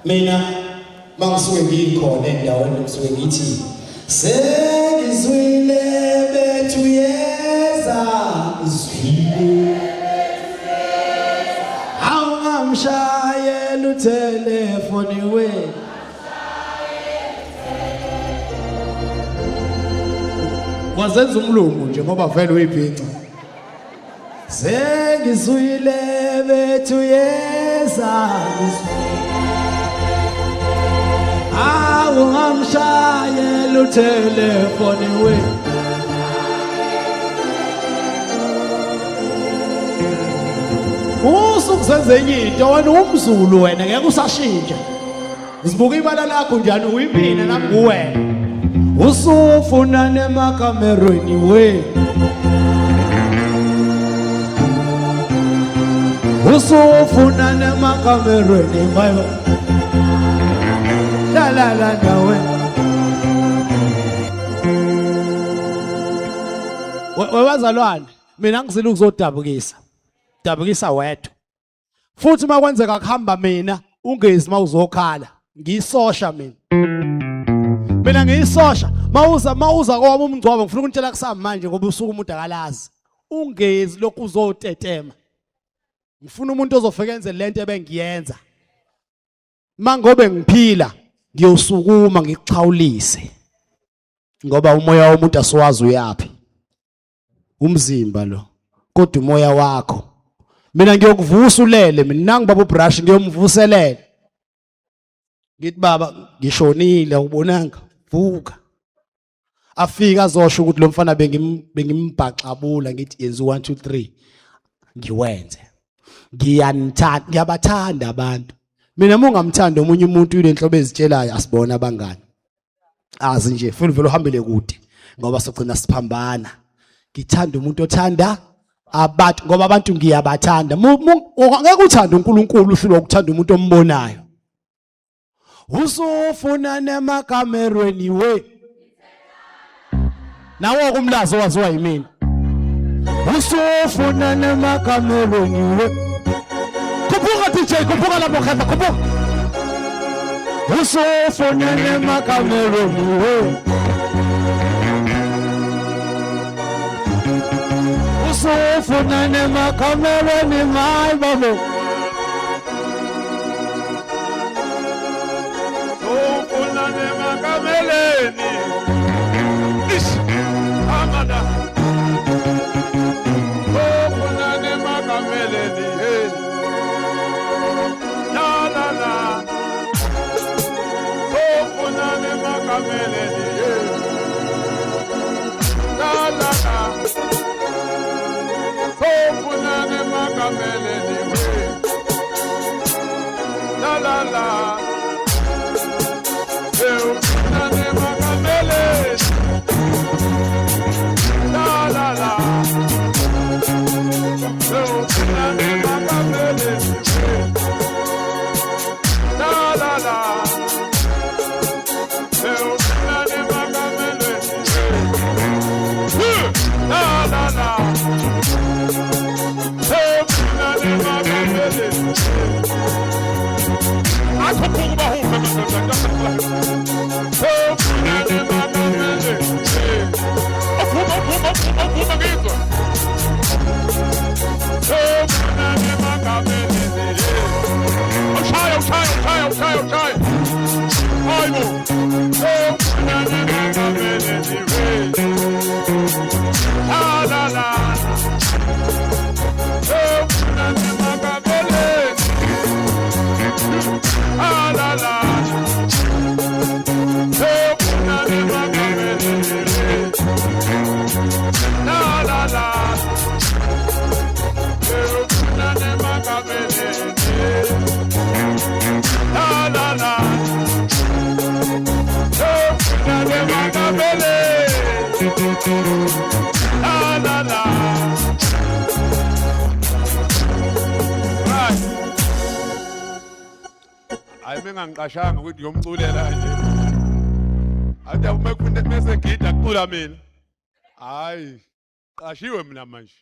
Mina mangisuke ngikhona endaweni ngisuke ngithi sengizwile bethu yeza izwile awungamshayela utelefoni we wazenza umlungu nje ngoba vele uyibhinca sengizwile bethu yeza awungamshayela utelefoni we usuku senze enye into wena umZulu wena ngeke usashintsha sibuka ibala lakho njani uyimina nami nguwena usufuna nemakamerweni we usufuna nemakamerweni bye la nawe wewazalwane mina ngizile ukuzodabukisa dabukisa wedwa futhi makwenzeka kuhamba mina ungezi mawuzokhala ngiyisosha mina ngiyisosha mawuza kwami umngcwabo ngifuna ukuntshela kusami manje ngoba usuku umuntu akalazi ungezi lokhu uzotetema ngifuna umuntu ozofika enze lento ebengiyenza mangobe ngiphila ngiyosukuma ngikuxhawulise ngoba umoya womuntu asiwazi uyapi umzimba lo kodwa umoya wakho mina ngiyokuvusa ulele mina nangu baba ubrush ngiyomvuselela ngithi baba ngishonile ubonanga vuka afika azosho ukuthi lo mfana bengimbhaxabula ngithi yenza 1 2 3 ngiwenze ngiyabathanda abantu mina mungamthanda omunye umuntu yile nhlobo ezitshelayo asibona abangani azi nje futhi vele uhambele kude ngoba sogcina siphambana ngithanda umuntu othanda abantu ngoba abantu ngiyabathanda ngeke uthande uNkulunkulu uhlulwa ukuthanda umuntu ombonayo usufuna nemakamerweni we nawo kumlazo waziwa yimina usufuna nemakamerweni we kubuka DJ kubuka lapho khanda kubuka usufuna nemakamerweni we usufuna nemakamerweni my babo usufuna nemakamerweni ish amada usufuna nemakamerweni hey usufuna nemakamerweni hey Sofuna nemakamele niwe la la la Sofuna nemakamele la la la Sofuna nemakamele la la la Sofuna nemakamele la la la Ngangqashanga ukuthi ngiyomculela nje ade uma kufuneka bese ngida kucula mina hayi qashiwe mina manje